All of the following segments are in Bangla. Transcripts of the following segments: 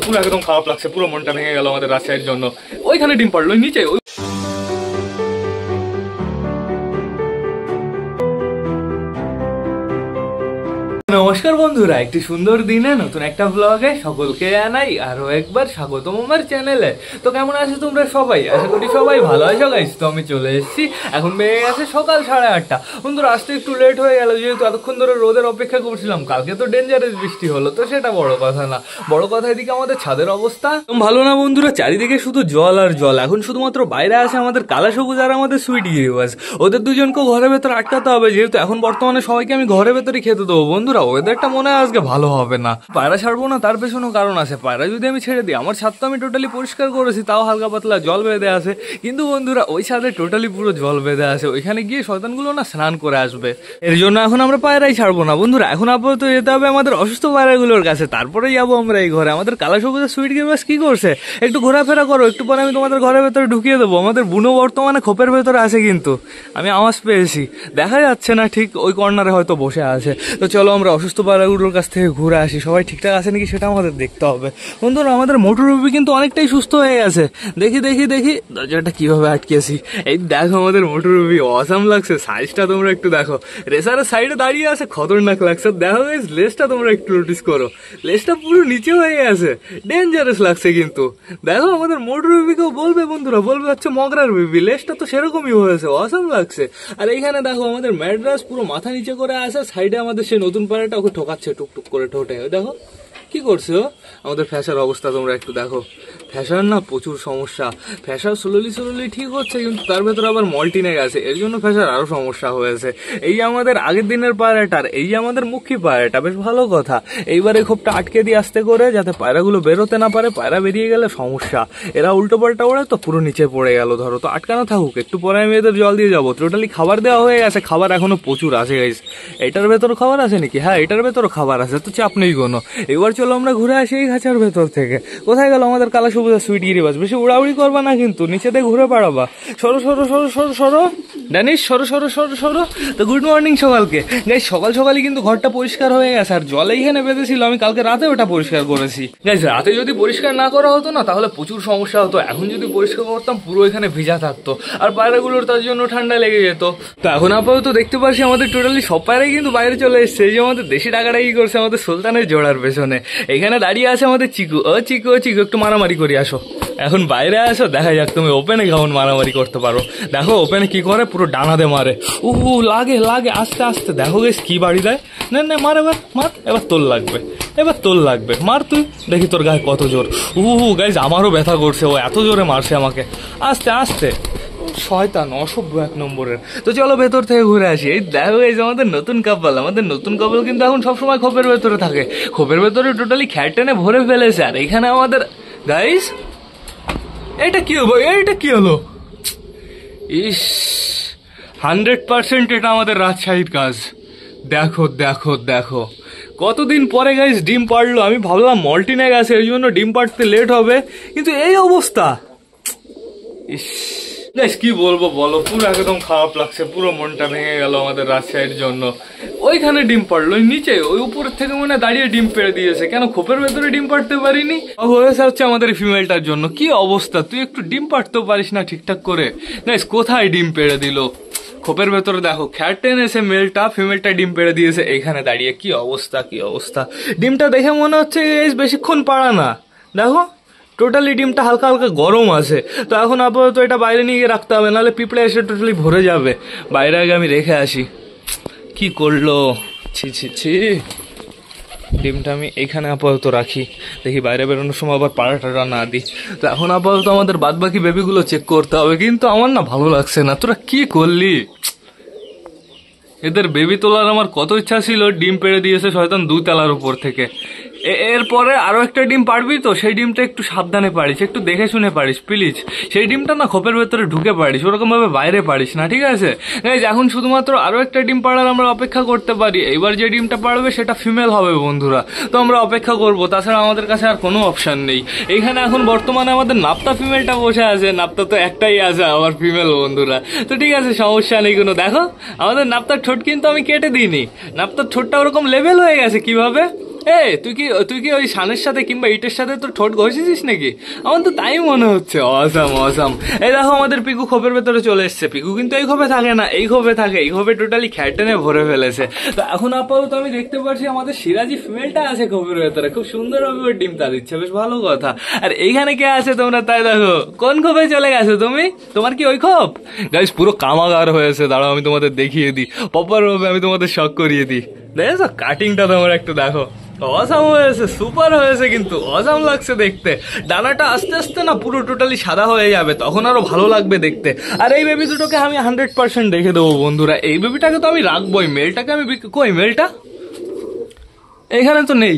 পুরো একদম খারাপ লাগছে, পুরো মনটা ভেঙে গেল আমাদের রাজশাহীর জন্য। ওইখানে ডিম পাড়লো নিচে। নমস্কার বন্ধুরা, একটি সুন্দর দিনে নতুন একটা ব্লগে সকলকে জানাই আরো একবার স্বাগতম আমার চ্যানেলে। তো কেমন আছো তোমরা সবাই? আশা করি সবাই ভালো আছো গাইস। তো আমি চলে এসেছি, এখন বেড়ে গেছে সকাল 8:30। বন্ধুরা আসতে একটু লেট হয়ে গেল, যেহেতু এতক্ষণ ধরে রোদের অপেক্ষা করছিলাম। কালকে তো ডেঞ্জারাস বৃষ্টি হলো, তো সেটা বড় কথা না। বড় কথা এদিকে আমাদের ছাদের অবস্থা ভালো না বন্ধুরা, চারিদিকে শুধু জল আর জল। এখন শুধুমাত্র বাইরে আছে আমাদের কালা সবুজ আর আমাদের সুইট গিরিবাজ। ওদের দুজনকেও ঘরের ভেতর আটকাতে হবে, যেহেতু এখন বর্তমানে সবাইকে আমি ঘরের ভেতরই খেতে দেবো। বন্ধুরা ওয়েদারটা মনে হয় আজকে ভালো হবে না। পায়রা ছাড়বো না তার পেছনেও কারণ আছে। পায়রা যদি আমি ছেড়ে দিই, আমার ছাদ তো আমি টোটালি পরিষ্কার করেছি, তাও হালকা পাতলা জল বেঁধে আছে। কিন্তু বন্ধুরা ওই ছাদে টোটালি পুরো জল বেঁধে আছে, ওইখানে গিয়ে শয়তানগুলো না স্নান করে আসবে। এর জন্য এখন আমরা পায়রাই ছাড়বো না বন্ধুরা। এখন আপাতত যেতে হবে আমাদের অসুস্থ পায়রাগুলোর কাছে, তারপরে যাবো আমরা এই ঘরে। আমাদের কালা সবুজের সুইট গিরিবাজ কি করছে? একটু ঘোরাফেরা করো, একটু পরে আমি তোমাদের ঘরের ভেতরে ঢুকিয়ে দেবো। আমাদের বুনো বর্তমানে খোপের ভেতরে আছে, কিন্তু আমি আওয়াজ পেয়েছি, দেখা যাচ্ছে না ঠিক, ওই কর্নারে হয়তো বসে আছে। তো চলো আমরা অসুস্থ পায়রাগুলোর কাছ থেকে ঘুরে আসি। সবাই ঠিকঠাক আছে নাকি সেটা আমাদের দেখতে হবে। বন্ধুরা আমাদের মোটর রুবি কিন্তু অনেকটাই সুস্থ হয়ে গেছে। দেখি দেখি দেখি দরজাটা কিভাবে আটকেছি। এই দেখো আমাদের মোটর রুবি, অসাম লাগছে। সাইজটা তোমরা একটু দেখো, রেসারের সাইডে দাঁড়িয়ে আছে, খতরনাক লাগছে। দেখো গাইস লেজটা তোমরা একটু নোটিস করো, লেজটা পুরো নিচে হয়ে গেছে, ডেঞ্জারাস লাগছে। কিন্তু দেখো আমাদের মোটর রুবিকেও বলবে বন্ধুরা, বলবে হচ্ছে মগরার বেবি, লেজটা তো সেরকমই হয়েছে, অসাম লাগছে। আর এইখানে দেখো আমাদের ম্যাড্রাস পুরো মাথা নিচে করে আছে, সাইডে আমাদের সেই নতুন পায়রাটা ওকে ঠোকাচ্ছে টুকটুক করে ঠোঁটে। দেখো কি করছে ও। আমাদের ফ্যাশার অবস্থা তোমরা একটু দেখো, ফ্যাশার না প্রচুর সমস্যা। ফ্যাশার স্লোলি ঠিক হচ্ছে, কিন্তু তার ভেতরে আবার মল্টিনে গেছে, এর জন্য ফ্যাশার আরো সমস্যা হয়েছে। এই আমাদের আগের দিনের পায়রাটার, এই আমাদের মুখী পায়রাটা, বেশ ভালো কথা। এইবারে খোপটা আটকে দিয়ে আসতে করে, যাতে পায়রাগুলো বেরোতে না পারে। পায়রা বেরিয়ে গেলে সমস্যা, এরা উল্টো পাল্টা ওড়ে তো পুরো নিচে পড়ে গেল। ধরো তো আটকানো থাকুক, একটু পরে আমি এদের জল দিয়ে যাবো। টোটালি খাবার দেওয়া হয়ে গেছে, খাবার এখনো প্রচুর আছে গাইস। এটার ভেতরও খাবার আছে নাকি? হ্যাঁ এটার ভেতরও খাবার আছে, তো চাপ নেই কোনো। এবার চলো আমরা ঘুরে আসি এই খাঁচার ভেতর থেকে। কোথায় গেল আমাদের কালা সবুজ সুইট গিরিবাজ? বেশি উড়াউড়ি করবা না কিন্তু, নিচে দিয়ে ঘুরে পাড়াবা। সরো সরো সরো সরো সরো ড্যানিশ, সরো সরো সরো সরো। তো গুড মর্নিং সকালকে গাইস। সকাল সকালই কিন্তু ঘরটা পরিষ্কার হয়ে গেছে, আর জল এইখানে বেঁধেছিল, আমি কালকে রাতে ওটা পরিষ্কার করেছি গাইস। রাতে যদি পরিষ্কার না করা হতো না, তাহলে প্রচুর সমস্যা হতো। এখন যদি পরিষ্কার করতাম, পুরো এখানে ভিজা থাকতো, আর পায়রাগুলোর তার জন্য ঠান্ডা লেগে যেত। তো এখন আপাতত দেখতে পাচ্ছি আমাদের টোটালি সব পায়রাই কিন্তু বাইরে চলে এসছে। এই যে আমাদের দেশি টাকাটা কি করছে আমাদের সুলতানের জোড়ার পেছনে। এখানে দাঁড়িয়ে আছে আমাদের চিকু। ও চিকু, ও চিকু একটু মারামারি করি আসো, এখন বাইরে আসো, দেখা যাক তুমি ওপেনে কেমন মারামারি করতে পারো। দেখো ওপেনে কি করে, পুরো ডানাতে মারে। লাগে লাগে, আস্তে আস্তে। দেখো গেস কি বাড়ি দেয়। না না মার, এবার মার, এবার তোর লাগবে, এবার তোর লাগবে, মার তুই, দেখি তোর গায়ে কত জোর। গাইজ আমারও ব্যথা করছে, ও এত জোরে মারছে আমাকে। আস্তে আস্তে, শয়তান অসভ্য এক নম্বরের। তো চলো ভেতর থেকে ঘুরে আসি। এই দেখো এই যে আমাদের নতুন কাপল, আমাদের নতুন কাপল কিন্তু এখন সবসময় খোপের ভেতরে থাকে। খোপের ভেতরে টোটালি খ্যাট টেনে ভরে ফেলেছে। আর এখানে আমাদের গাইস, এটা কি হলো, এইটা কি হলো? ইস, 100% এটা আমাদের রাজশাহীর কাজ। দেখো দেখো দেখো, কতদিন পরে গাইস ডিম পাড়লো। আমি ভাবলাম মল্টিনে গেছে, এই জন্য ডিম পাড়তে লেট হবে, কিন্তু এই অবস্থা। ইস গাইস কি বলবো বলো, পুরো একদম খারাপ লাগছে, পুরো মনটা ভেঙে গেল আমাদের রাজশাহীর জন্য। ওইখানে ডিম পাড়লো নিচে, ওই উপরের থেকে মনে দাঁড়িয়ে ডিম পেড়ে দিয়েছে। কেন খোপের ভেতরে ডিম পাড়তে পারিনি? হয়েছে হচ্ছে আমাদের ফিমেলটার জন্য। কি অবস্থা, তুই একটু ডিম পাড়তেও পারিস না ঠিকঠাক করে। গাইস কোথায় ডিম পেড়ে দিল? খোপের ভেতরে দেখো খ্যাট টেনেছে মেলটা, ফিমেলটা ডিম পেড়ে দিয়েছে এইখানে দাঁড়িয়ে। কি অবস্থা, কি অবস্থা। ডিমটা দেখে মনে হচ্ছে বেশিক্ষণ পাড়া না। দেখো টোটালি ডিমটা হালকা হালকা গরম আছে। তো এখন আপাতত এটা বাইরে নিয়ে গিয়ে রাখতে হবে, নাহলে পিঁপড়ে এসে টোটালি ভরে যাবে। বাইরে আগে আমি রেখে আসি। কি করলো, ছি ছি ছি। ডিমটা আমি এইখানে আপাতত রাখি, দেখি বাইরে বেরোনোর সময় আবার পাড়া টাড়া না দিই। তো এখন আপাতত আমাদের বাদ বাকি বেবিগুলো চেক করতে হবে। কিন্তু আমার না ভালো লাগছে না, তোরা কি করলি? এদের বেবি তোলার আমার কত ইচ্ছা ছিল, ডিম পেড়ে দিয়েছে শয়তান 2 তলার উপর থেকে। এরপরে আরো একটা ডিম পারবি তো, সেই ডিমটা একটু সাবধানে পারিস, একটু দেখে শুনে পারিস প্লিজ। সেই ডিমটা না খোপের ভেতরে ঢুকে পারিস, ওরকম ভাবে বাইরে পারিস না, ঠিক আছে? এখন শুধুমাত্র আরো একটা ডিম পাড়ার আমরা অপেক্ষা করতে পারি। এবার যে ডিমটা পারবে সেটা ফিমেল হবে বন্ধুরা, তো আমরা অপেক্ষা করব। তাছাড়া আমাদের কাছে আর কোনো অপশন নেই। এইখানে এখন বর্তমানে আমাদের নাপ্তা ফিমেলটা বসে আছে। নাপ্তা তো একটাই আছে আমার ফিমেল বন্ধুরা, তো ঠিক আছে সমস্যা নেই কোনো। দেখো আমাদের নাপ্তার ঠোঁট কিন্তু আমি কেটে দিইনি, নাপ্তার ঠোঁটটা ওরকম লেভেল হয়ে গেছে। কিভাবে? তুই কি ওই শানের সাথে কিংবা ইটের সাথে তোর ঠোঁট ঘষেছিস নাকি? আমার তো তাই মনে হচ্ছে। Awesome awesome. এই দেখো আমাদের পিকু খোপের ভেতরে চলে এসছে। পিকু কিন্তু এই খোপে থাকে না, এই খোপে থাকে। এই খোপে টোটালি খ্যাটেনে ভরে ফেলেছে। তো এখন আপাতত আমি দেখতে পাচ্ছি আমাদের সিরাজি ফিমেলটা আছে খোপের ভেতরে, খুব সুন্দরভাবে ওর ডিমটা দিচ্ছে, বেশ ভালো কথা। আর এইখানে কে আছে তোমরা তাই দেখো। কোন খোপে চলে গেছো তুমি? তোমার কি ওই খোপ? গাইস পুরো কামাগার হয়েছে, দাঁড়াও আমি তোমাদের দেখিয়ে দিই। প্রপার ভাবে আমি তোমাদের শক করিয়ে দিই। দেখেছো কাটিংটা তোমরা একটু দেখো, অসাম হয়েছে, সুপার হয়েছে, কিন্তু অসাম লাগছে দেখতে। ডানাটা আস্তে আস্তে না পুরো টোটালি সাদা হয়ে যাবে, তখন আরো ভালো লাগবে দেখতে। আর এই বেবি দুটোকে আমি 100% রেখে দেবো বন্ধুরা। এই বেবিটাকে তো আমি রাখবোই, মেলটাকে আমি কই মেলটা? এখানে তো নেই।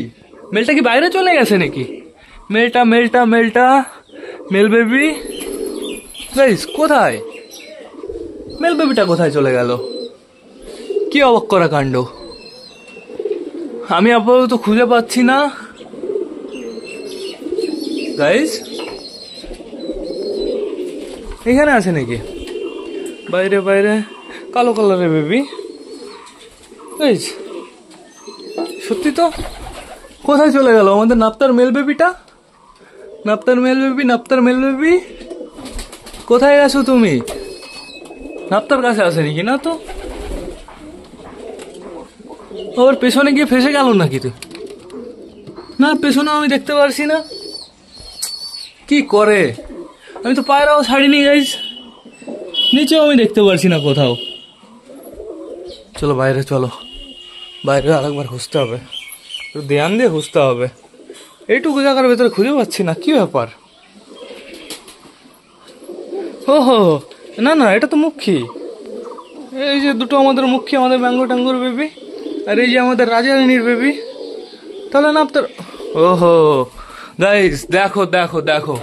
মেলটা কি বাইরে চলে গেছে নাকি? মেলটা মেলটা মেলটা মেল বেবি গাইস কোথায়? মেল বেবিটা কোথায় চলে গেল? কি অবাক করা কাণ্ড, আমি আপাতত খুঁজে পাচ্ছি না গাইস। এখানে আছে নাকি? বাইরে বাইরে কালো কালারের বেবি গাইস, সত্যি তো। কোথায় চলে গেল আমাদের নাপ্তার মেল বেবিটা? নাপ্তার মেল বেবি, নাপ্তার মেল বেবি কোথায় গেছো তুমি? নাপ্তার কাছে আছে নাকি? না তো, ওর পেছনে গিয়ে ফেসে গেল নাকি? তুই না, পেছনে আমি দেখতে পারছি না। কি করে? আমি তো পায়রাও ছাড়িনি গাইস, নিচেও আমি দেখতে পারছি না কোথাও। চলো বাইরে, চলো বাইরে আরেকবার খুঁজতে হবে, একটু ধ্যান দিয়ে খুঁজতে হবে। এইটুকু জায়গার ভেতরে খুঁজে পাচ্ছি না, কি ব্যাপার? ও হো, না না, এটা তো মুখী। এই যে দুটো আমাদের মুখী, আমাদের ম্যাঙ্গো ট্যাঙ্গোর বেবি, আর এই যে আমাদের রাজারানীর বেবি। তাহলে না আপনার, ওহো গাইস দেখো দেখো দেখো,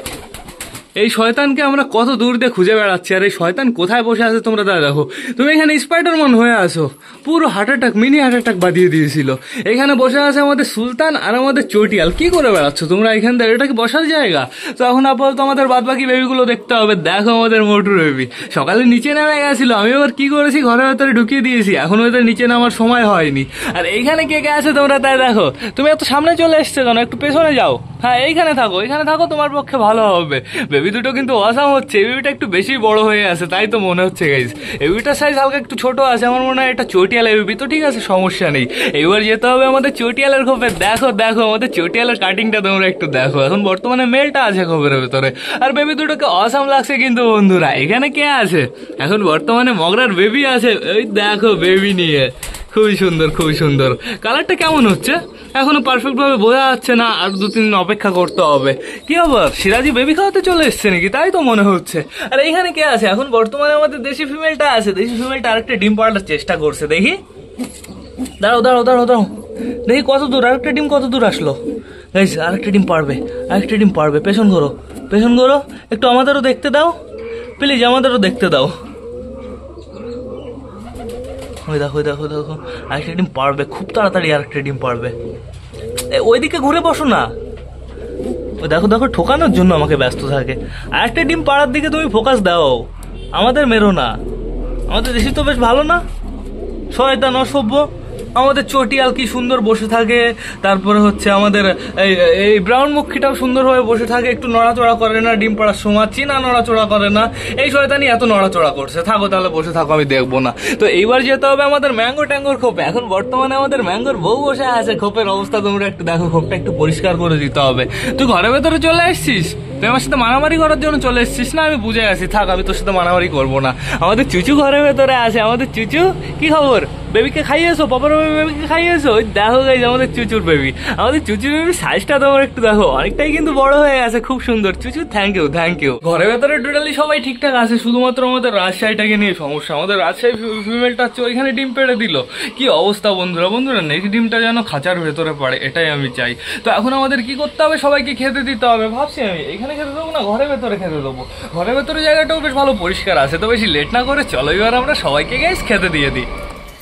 এই শয়তানকে আমরা কত দূর দিয়ে খুঁজে বেড়াচ্ছি, আর এই শয়তান কোথায় বসে আছে তোমরা তা দেখো। তুমি এখানে স্পাইডারম্যান হয়ে আসো, পুরো heart attack, mini heart attack বাঁধিয়ে দিয়েছিল। এখানে বসে আছে আমাদের সুলতান আর আমাদের চটিয়াল। কি করে বেড়াচ্ছ তোমরা এখান থেকে? এটা কি বসার জায়গা? তো এখন আপাতত আমাদের বাদ বাকি বেবিগুলো দেখতে হবে। দেখো আমাদের মোটর বেবি সকালে নিচে নেমে গেছিল, আমি এবার কি করেছি ঘরের ভেতরে ঢুকিয়ে দিয়েছি, এখন ওদের নিচে নামার সময় হয়নি। আর এইখানে কে কে আছে তোমরা তাই দেখো। তুমি এত সামনে চলে এসছো কেন? একটু পেছনে যাও। হ্যাঁ এইখানে থাকো, এখানে থাকো, তোমার পক্ষে ভালো হবে। বেবি দুটো কিন্তু অসাম হচ্ছে। এই বেবিটা একটু বেশি বড় হয়ে আছে তাই তো মনে হচ্ছে গাইজ। এই বেবিটার সাইজ হালকা একটু ছোট আছে, আমার মনে হয় এটা চটিয়াল বেবি। তো ঠিক আছে, সমস্যা নেই। এবার যেতে হবে আমাদের চটিয়ালের খোপে। দেখো দেখো আমাদের চটিয়ালের কাটিংটা তোমরা একটু দেখো। এখন বর্তমানে মেলটা আছে খোপের ভেতরে, আর বেবি দুটোকে অসাম লাগছে কিন্তু বন্ধুরা। এখানে কে আছে? এখন বর্তমানে মগরার বেবি আছে, ওই দেখো বেবি নিয়ে। খুবই সুন্দর, খুবই সুন্দর। কালারটা কেমন হচ্ছে এখনো পারফেক্ট ভাবে বোঝা যাচ্ছে না, আর 2-3 দিন অপেক্ষা করতে হবে। কি আবার সিরাজি বেবি খাওয়াতে চলে এসছে নাকি? তাই তো মনে হচ্ছে। আর এইখানে কে আছে? এখন বর্তমানে আমাদের দেশি ফিমেলটা আছে। দেশি ফিমেলটা আরেকটা ডিম পাড়ার চেষ্টা করছে, দেখি। দাঁড়াও দাঁড়াও দাঁড়াও দাঁড়াও, দেখি কত দূর, আরেকটা ডিম কত দূর আসলো। আরেকটা ডিম পারবে, আরেকটা ডিম পারবে। পেছন ঘোরো, পেছন ঘোরো, একটু আমাদেরও দেখতে দাও প্লিজ, আমাদেরও দেখতে দাও। ওই দেখো, ওই দেখো, দেখো আরেকটা ডিম পারবে, খুব তাড়াতাড়ি আরেকটা ডিম পারবে। ওইদিকে ঘুরে বসো না। ওই দেখো দেখো, ঠোকানোর জন্য আমাকে ব্যস্ত থাকে। আরেকটা ডিম পাড়ার দিকে তুমি ফোকাস দাও, আমাদের মেরো না। আমাদের দেশি তো বেশ ভালো না, শয়তান অসভ্য। আমাদের চটিয়াল কি সুন্দর বসে থাকে, তারপরে হচ্ছে আমাদের এই ব্রাউন মুখিটাও সুন্দরভাবে বসে থাকে, একটু নড়াচড়া করে না ডিম পাড়ার সময়, চীনা নড়াচড়া করে না। এই শয়তানি এত নড়াচড়া করছে। থাকো তাহলে, বসে থাকো, আমি দেখবো না। তো এইবার যেতে হবে আমাদের ম্যাঙ্গো ট্যাঙ্গোর খোপে। এখন বর্তমানে আমাদের ম্যাঙ্গোর বউ বসে আছে। খোপের অবস্থা তোমরা একটু দেখো, খোপটা একটু পরিষ্কার করে দিতে হবে। তুই ঘরের ভেতরে চলে এসছিস, তুই আমার সাথে মারামারি করার জন্য চলে এসছিস না? আমি বুঝে গেছি, থাক আমি তোর সাথে মারামারি করবো না। আমাদের চুচু ঘরের ভেতরে আছে। আমাদের চুচু, কি খবর? বেবিকে খাইয়েছো? পাপার বেবিকে খাইয়েছো? ওই দেখো গাইজ আমাদের চুচুর বেবি। আমাদের চুচুর বেবি সাইজটা তোমরা একটু দেখো, অনেকটাই কিন্তু বড় হয়ে গেছে, খুব সুন্দর। চুচু থ্যাংক ইউ, থ্যাংক ইউ। ঘরের ভেতরে টোটালি সবাই ঠিকঠাক আছে, শুধুমাত্র আমাদের রাজশাহীটাকে নিয়ে সমস্যা। আমাদের রাজশাহী ফিমেলটা হচ্ছে ওইখানে ডিম পেড়ে দিল। কি অবস্থা বন্ধুরা। বন্ধুরা নেক্সট ডিমটা যেন খাঁচার ভেতরে পড়ে, এটাই আমি চাই। তো এখন আমাদের কি করতে হবে? সবাইকে খেতে দিতে হবে। ভাবছি আমি এখানে খেতে দেবো না ঘরের ভেতরে খেতে দেবো। ঘরের ভেতরে জায়গাটাও বেশ ভালো পরিষ্কার আছে। তো বেশি লেট না করে চলো এবার আমরা সবাইকে গাইস খেতে দিয়ে দিই।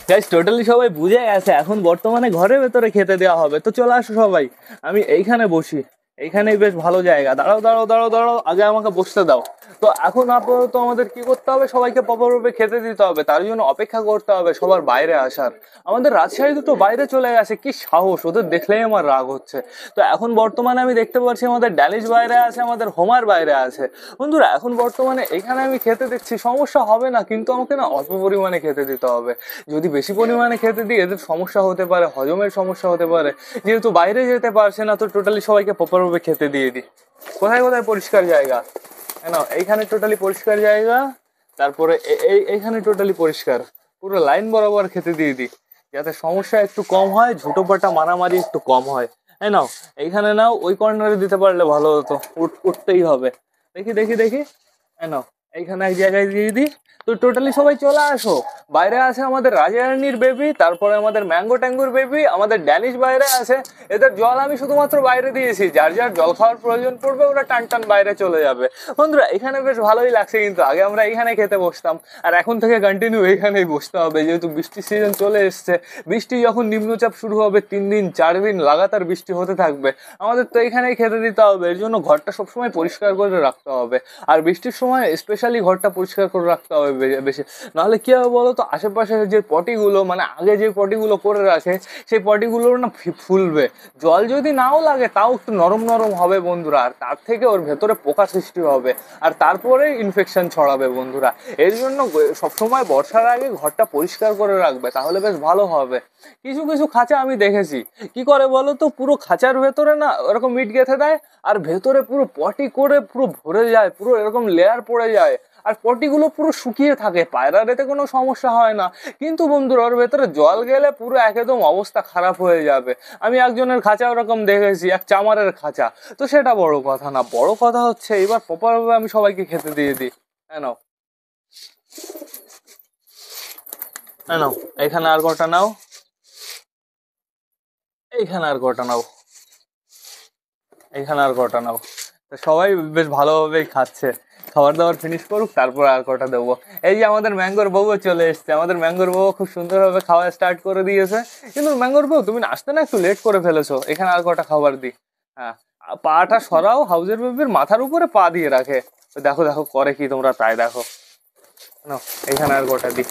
গাইস টোটালি সবাই বুঝে গেছে, এখন বর্তমানে ঘরের ভেতরে খেতে দেওয়া হবে। তো চলে আসো সবাই, আমি এইখানে বসি, এইখানেই বেশ ভালো জায়গা। দাঁড়াও দাঁড়াও দাঁড়াও দাঁড়াও, আগে আমাকে বসতে দাও। তো এখন আপাতত আমাদের কি করতে হবে, সবাইকে প্রপারভাবে খেতে দিতে হবে, তার জন্য অপেক্ষা করতে হবে সবার বাইরে আসার। আমাদের রাজশাহীতে তো বাইরে চলে গেছে, কি সাহস ওদের, দেখলেই আমার রাগ হচ্ছে। তো এখন বর্তমানে আমি দেখতে পাচ্ছি আমাদের ড্যানিশ বাইরে আছে, আমাদের হোমার বাইরে আছে। বন্ধুরা এখন বর্তমানে এখানে আমি খেতে দেখছি, সমস্যা হবে না, কিন্তু আমাকে না অল্প পরিমাণে খেতে দিতে হবে। যদি বেশি পরিমাণে খেতে দিই এদের সমস্যা হতে পারে, হজমের সমস্যা হতে পারে। যেহেতু বাইরে যেতে পারছে না, তো টোটালি সবাইকে প্রপারভাবে খেতে দিয়ে দিই। কোথায় কোথায় পরিষ্কার জায়গা, না এইখানে টোটালি পরিষ্কার জায়গা, তারপরে এইখানে টোটালি পরিষ্কার, পুরো লাইন বরাবর খেতে দিয়ে দিই, যাতে সমস্যা একটু কম হয়, ঝুটোপাটা মারামারি একটু কম হয়। হ্যাঁ নাও, এইখানে নাও, ওই কর্নারে দিতে পারলে ভালো হতো, উঠতেই হবে। দেখি দেখি দেখি, হ্যাঁ নাও, এইখানে এক জায়গায় দিয়ে দিই। তো টোটালি সবাই চলে আসো। বাইরে আছে আমাদের রাজারানীর বেবি, তারপরে আমাদের ম্যাঙ্গো ট্যাঙ্গুর বেবি, আমাদের ড্যানিশ বাইরে আছে। এদের জল আমি শুধুমাত্র বাইরে দিয়েছি, যার যার জল খাওয়ার প্রয়োজন পড়বে ওরা টান টান বাইরে চলে যাবে। বন্ধুরা এখানে বেশ ভালোই লাগছে, কিন্তু আগে আমরা এখানে খেতে বসতাম, আর এখন থেকে কন্টিনিউ এখানেই বসতে হবে, যেহেতু বৃষ্টির সিজন চলে এসছে। বৃষ্টি যখন নিম্নচাপ শুরু হবে, 3 দিন 4 দিন লাগাতার বৃষ্টি হতে থাকবে, আমাদের তো এখানেই খেতে দিতে হবে। এর জন্য ঘরটা সবসময় পরিষ্কার করে রাখতে হবে, আর বৃষ্টির সময় স্পেশালি ঘরটা পরিষ্কার করে রাখতে হবে বেশি। নাহলে কি হবে বলো তো, আশেপাশে যে পটিগুলো, মানে আগে যে পটিগুলো করে রাখে, সেই পটিগুলো না ফুলবে, জল যদি নাও লাগে তাও একটু নরম নরম হবে বন্ধুরা, আর তার থেকে ওর ভেতরে পোকা সৃষ্টি হবে, আর তারপরে ইনফেকশন ছড়াবে বন্ধুরা। এর জন্য সবসময় বর্ষার আগে ঘরটা পরিষ্কার করে রাখবে, তাহলে বেশ ভালো হবে। কিছু কিছু খাঁচা আমি দেখেছি কি করে বলো তো, পুরো খাঁচার ভেতরে না ওরকম ইট গেঁথে দেয়, আর ভেতরে পুরো পটি করে পুরো ভরে যায়, পুরো এরকম লেয়ার পড়ে যায়, আর পটিগুলো পুরো শুকিয়ে থাকে, পায়রার এতে কোনো সমস্যা হয় না। কিন্তু বন্ধুরা ওর ভেতরে জল গেলে পুরো একদম অবস্থা খারাপ হয়ে যাবে। আমি একজনের খাঁচা ওরকম দেখেছি, এক চামারের খাঁচা। তো সেটা বড় কথা না, বড় কথা হচ্ছে এবার প্রপারভাবে আমি সবাইকে খেতে দিয়ে দিই। হ্যাঁ নাও, হ্যাঁ নাও, এখানে আর কটা নাও, এইখানে আর কটা নাও, এইখানে আর কটা নাও। তো সবাই বেশ ভালোভাবেই খাচ্ছে, খাবার দাবার ফিনিশ করুক, তারপর আর কটা দেবো। এই যে আমাদের ম্যাঙ্গোর বউও চলে এসছে, আমাদের ম্যাঙ্গোর বউ খুব সুন্দরভাবে খাওয়া স্টার্ট করে দিয়েছে। কিন্তু ম্যাঙ্গোর বউ তুমি আসতে না একটু লেট করে ফেলেছো, এখানে আর কটা খাবার দিই। হ্যাঁ, পাটা সরাও, হাউজের বেবির মাথার উপরে পা দিয়ে রাখে। দেখো দেখো করে কি তোমরা, তাই দেখো। নাও, এখানে আর কটা দিই।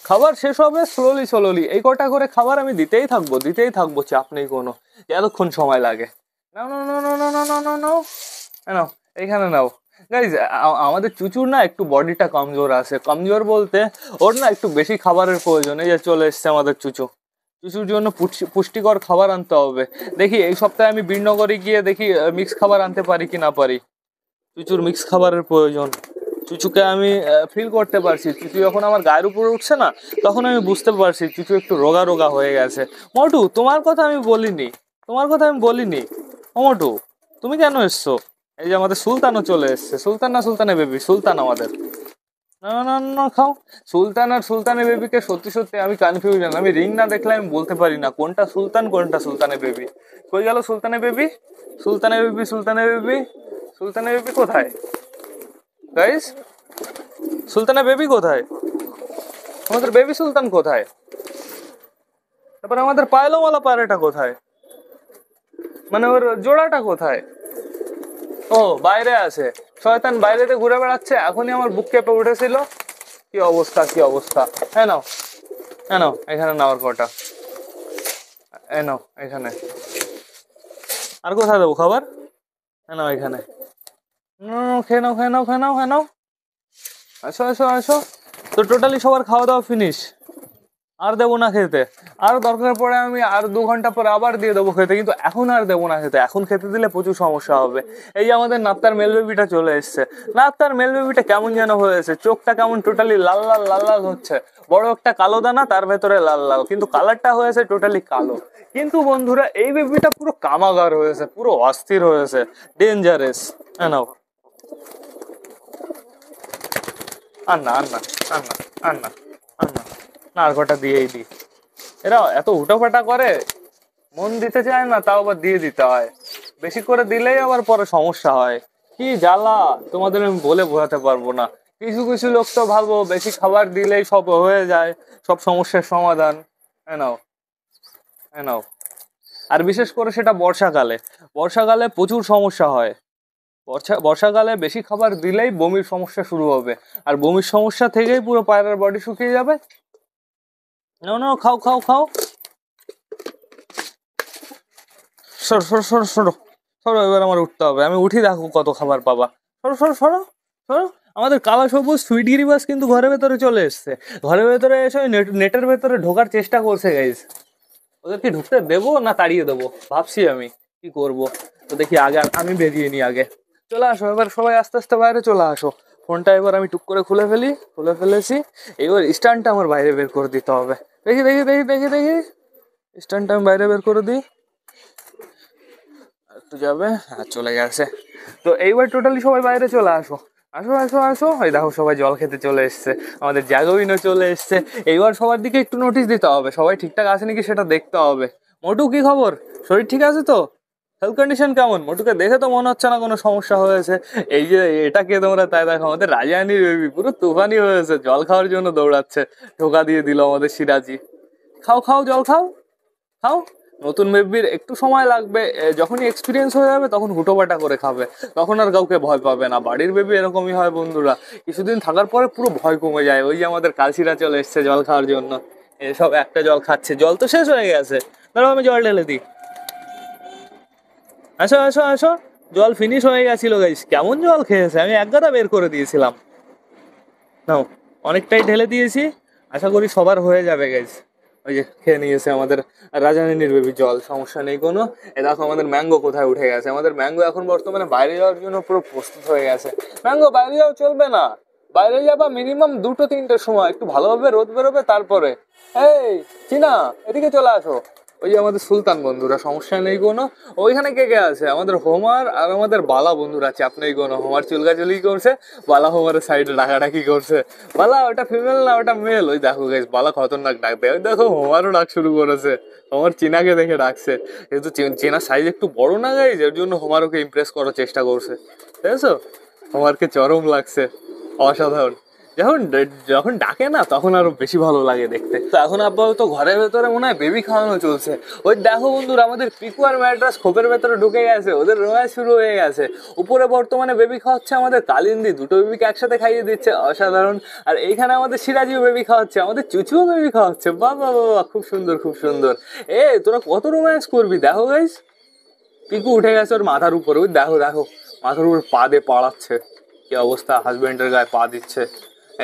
খাবার শেষ হবে স্লোলি স্লোলি, এই কটা করে খাবার আমি দিতেই থাকবো, চাপ নেই কোনো, এতক্ষণ সময় লাগে। নাও নাও নাও নাও নাও নাও নাও নাও, নাও এইখানে নাও। গাইজ আমাদের চুচুর না একটু বডিটা কমজোর আছে, কমজোর বলতে ওর না একটু বেশি খাবারের প্রয়োজন। এই যে চলে এসছে আমাদের চুচু, চুচুর জন্য পুষ্টিকর খাবার আনতে হবে। দেখি এই সপ্তাহে আমি বীরনগরে গিয়ে দেখি মিক্স খাবার আনতে পারি কি না পারি। চুচুর মিক্স খাবারের প্রয়োজন, চুচুকে আমি ফিল করতে পারছি, চুচু যখন আমার গায়ের উপরে উঠছে না, তখন আমি বুঝতে পারছি চুচু একটু রোগা রোগা হয়ে গেছে। মোটু তোমার কথা আমি বলিনি, তোমার কথা আমি বলিনি। ও মোটু, তুমি কেন এসছো? এই যে আমাদের সুলতানও চলে এসছে, সুলতান না সুলতানের বেবি, সুলতান আমাদের। না না না না, খাও। সুলতান আর সুলতানের বেবিকে সত্যি সত্যি আমি কনফিউশন, আমি রিং না দেখলে আমি বলতে পারি না কোনটা সুলতান কোনটা সুলতানের বেবি। কই গেল সুলতানের বেবি, সুলতানের বেবি, সুলতানের বেবি, সুলতানের বেবি কোথায় গাইস? সুলতানের বেবি কোথায়? আমাদের বেবি সুলতান কোথায়? তারপরে আমাদের পায়লোমালা পায়রাটা কোথায়, মানে ওর জোড়াটা কোথায়? ও বাইরে আছে, শয়তান বাইরেতে ঘুরে বেড়াচ্ছে, এখনই আমার বুক কেঁপে উঠেছিল। কি অবস্থা, কি অবস্থা। হ্যাঁ নাও, হ্যাঁ নাও, এখানে নাও আর কটা, এই নাও এখানে। আর কোথায় দেবো খাবার? হ্যাঁ নাও এখানে, খেয়ে নাও খেয়ে নাও খেয়ে নাও খেয়ে নাও, আসো আসো আসো। তো টোটালি সবার খাওয়া দাওয়া ফিনিশ, আর দেবো না খেতে। আর দরকার পড়ে আমি আর 2 ঘন্টা পরে আবার দিয়ে দেবো খেতে, কিন্তু এখন আর দেবো না খেতে, এখন খেতে দিলে প্রচুর সমস্যা হবে। এই যে আমাদের নাত্তার মেল বেবিটা চলে এসছে, নাত্তার মেল বেবিটা কেমন যেন হয়েছে, চোখটা কেমন টোটালি লাল লাল লাল লাল হচ্ছে, বড় একটা কালো দানা, তার ভেতরে লাল লাল, কিন্তু কালারটা হয়েছে টোটালি কালো। কিন্তু বন্ধুরা এই বেবিটা পুরো কামাগার হয়েছে, পুরো অস্থির হয়েছে, ডেঞ্জারাস। হ্যাঁ নাও, আর না আর না আর না আর না আর না, না আর কটা দিয়েই দিই। এরা এত উটোপাটা করে, মন দিতে চায় না, তাও আবার দিয়ে দিতে হয়, বেশি করে দিলেই আবার পরে সমস্যা হয়। কি জ্বালা তোমাদের আমি বলে বোঝাতে পারবো না। কিছু কিছু লোক তো ভাবো বেশি খাবার দিলেই সব হয়ে যায়, সব সমস্যার সমাধান। হ্যাঁ নাও, হ্যাঁ নাও। আর বিশেষ করে সেটা বর্ষাকালে, বর্ষাকালে প্রচুর সমস্যা হয়, বর্ষাকালে বেশি খাবার দিলেই বমির সমস্যা শুরু হবে, আর বমির সমস্যা থেকেই পুরো পায়রার বডি শুকিয়ে যাবে। নাও নাও, খাও খাও খাও। সরো সরো সরো সরো সরো, এবার আমার উঠতে হবে, আমি উঠি, দেখো কত খাবার পাবা। সরো সরো সরো সরো। আমাদের কালা সবুজ সুইট গিরিবাস কিন্তু ঘরের ভেতরে চলে এসছে। ঘরের ভেতরে এসে নেটের ভেতরে ঢোকার চেষ্টা করছে গাইজ। ওদেরকে ঢুকতে দেবো না তাড়িয়ে দেবো ভাবছি আমি কি করব। তো দেখি আগে আমি বেরিয়ে নিই আগে। চলে আসো এবার সবাই আস্তে আস্তে বাইরে চলে আসো। ফোনটা এবার আমি টুক করে খুলে ফেলেছি। এবার স্ট্যান্ডটা আমার বাইরে বের করে দিতে হবে। দেখি দেখি দেখি দেখি দেখি স্ট্যান্ডটা আমি বাইরে বের করে দিই। একটু যাবে, হ্যাঁ চলে গেছে। তো এইবার টোটালি সবাই বাইরে চলে আসো। আসো আসো আসো, এই দেখো সবাই জল খেতে চলে এসছে, আমাদের জ্যাগোবিনও চলে এসছে। এইবার সবার দিকে একটু নোটিশ দিতে হবে, সবাই ঠিকঠাক আছে নাকি সেটা দেখতে হবে। মোটু কি খবর, শরীর ঠিক আছে তো? হেলথ কন্ডিশন কেমন? মোটুকে দেখে তো মনে হচ্ছে না কোনো সমস্যা হয়েছে। এই যে এটাকে তোমরা তাই দেখো, আমাদের রাজারানির বেবি পুরো তুফানি হয়েছে, জল খাওয়ার জন্য দৌড়াচ্ছে। ঢোকা দিয়ে দিল আমাদের সিরাজি। খাও খাও জল খাও খাও। নতুন বেবির একটু সময় লাগবে, যখনই এক্সপিরিয়েন্স হয়ে যাবে তখন হুটোপাটা করে খাবে, তখন আর কাউকে ভয় পাবে না। বাড়ির বেবি এরকমই হয় বন্ধুরা, কিছুদিন থাকার পরে পুরো ভয় কমে যায়। ওই যে আমাদের কালসিরা চলে এসছে জল খাওয়ার জন্য, এসব একটা জল খাচ্ছে, জল তো শেষ হয়ে গেছে। দাঁড়াও আমি জল ঢেলে দিই। আসো আসো আসো, জল ফিনিশ হয়ে গেছিল গাইস। কেমন জল খেয়েছে, আমি এক গাদা বের করে দিয়েছিলাম। নাও, অনেকটাই ঢেলে দিয়েছি, আশা করি সবার হয়ে যাবে গাইস। ওই যে খেয়ে নিয়েছে আমাদের রাজারানির বেবি জল, সমস্যা নেই কোনো। এ দেখো আমাদের ম্যাঙ্গো কোথায় উঠে গেছে। আমাদের ম্যাঙ্গো এখন বর্তমানে বাইরে যাওয়ার জন্য পুরো প্রস্তুত হয়ে গেছে। ম্যাঙ্গো বাইরে যাওয়া চলবে না, বাইরে যাবা মিনিমাম 2-3টের সময়, একটু ভালোভাবে রোদ বেরোবে তারপরে। এই চিনা, এদিকে চলে আসো। ওই যে আমাদের সুলতান বন্ধুরা, সমস্যা নেই কোনো। ওইখানে কে কে আছে? আমাদের হোমার আর আমাদের বালা বন্ধুরা, চাপ নেই কোনো। হোমার চুলকাচুলি করছে, বালা হোমারের সাইডে ডাকাডাকি করছে। বালা ওটা ফিমেল না ওটা মেল। ওই দেখো গাইস, বালা খতরনাক ডাক দেয়। ওই দেখো হোমারও ডাক শুরু করেছে, হোমার চিনাকে দেখে ডাকছে। যেহেতু চেনার সাইজ একটু বড় না গাইস, এর জন্য হোমার ওকে ইমপ্রেস করার চেষ্টা করছে। বুঝেছো, হোমারকে চরম লাগছে, অসাধারণ। যখন যখন ডাকে না তখন আরো বেশি ভালো লাগে দেখতে। তো এখন আপাতত ঘরের ভেতরে মনে হয় বেবি খাওয়ানো চলছে। ওই দেখো বন্ধুরা, আমাদের পিকু আর ম্যাড্রাস খোপের ভেতরে ঢুকে গেছে, ওদের রোম্যান্স শুরু হয়ে গেছে। উপরে বর্তমানে বেবি খাওয়াচ্ছে আমাদের কালিন্দি, দুটো বেবিকে একসাথে খাইয়ে দিচ্ছে, অসাধারণ। আর এইখানে আমাদের সিরাজিও বেবি খাওয়াচ্ছে, আমাদের চুচুও বেবি খাওয়াচ্ছে। বাবা বাবা, খুব সুন্দর খুব সুন্দর। তোরা কত রোম্যান্স করবি দেখো গাইস। পিকু উঠে গেছে ওর মাথার উপরে, ওই দেখো দেখো মাথার উপর পা দিয়ে পাড়াচ্ছে, কি অবস্থা, হাজবেন্ডের গায়ে পা দিচ্ছে।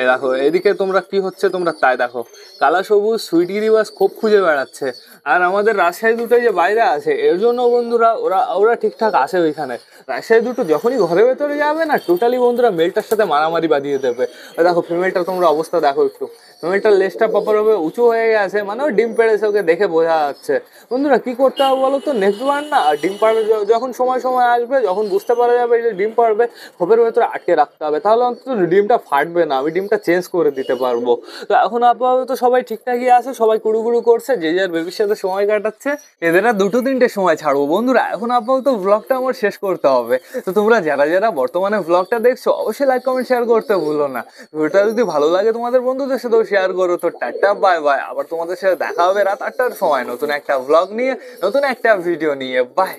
এই দেখো এদিকে তোমরা কি হচ্ছে তোমরা তাই দেখো। কালা সবুজ সুইট গিরিবাস খুব খুঁজে বেড়াচ্ছে। আর আমাদের রাজশাহী দুটো যে বাইরে আছে, এর জন্য বন্ধুরা ওরা ওরা ঠিকঠাক আসে ওইখানে। রাজশাহী দুটো যখনই ঘরের ভেতরে যাবে না, টোটালি বন্ধুরা মেলটার সাথে মারামারি বাঁধিয়ে দেবে। দেখো ফিমেলটার তোমরা অবস্থা দেখো একটু, ফিমেলটার লেজটা প্রপারভাবে উঁচু হয়ে গেছে, মানে ও ডিম পেড়েছে, ওকে দেখে বোঝা যাচ্ছে। বন্ধুরা কি করতে হবে বলো তো, নেক্সট বার না ডিম পাড়বে যখন সময় সময় আসবে, যখন বুঝতে পারা যাবে যে ডিম পাড়বে, খোপের ভেতরে আটকে রাখতে হবে, তাহলে অন্তত ডিমটা ফাটবে না, আমি ডিমটা চেঞ্জ করে দিতে পারবো। তো এখন আপাতত সবাই ঠিকঠাকই আছে, সবাই কুড়ুকুড়ু করছে, যে যার বেবির সাথে সময় কাটাচ্ছে। এদের আর 2-3টে সময় ছাড়বো বন্ধুরা। এখন আপাতত ব্লগটা আমার শেষ করতে হবে। তো তোমরা যারা যারা বর্তমানে ব্লগটা দেখছো, অবশ্যই লাইক কমেন্ট শেয়ার করতে ভুলো না। ভিডিওটা যদি ভালো লাগে তোমাদের বন্ধুদের সাথেও শেয়ার করো। তো টাটা বাই বাই, আবার তোমাদের সাথে দেখা হবে রাত 8টার সময় নতুন একটা ব্লগ নিয়ে, নতুন একটা ভিডিও নিয়ে। বাই।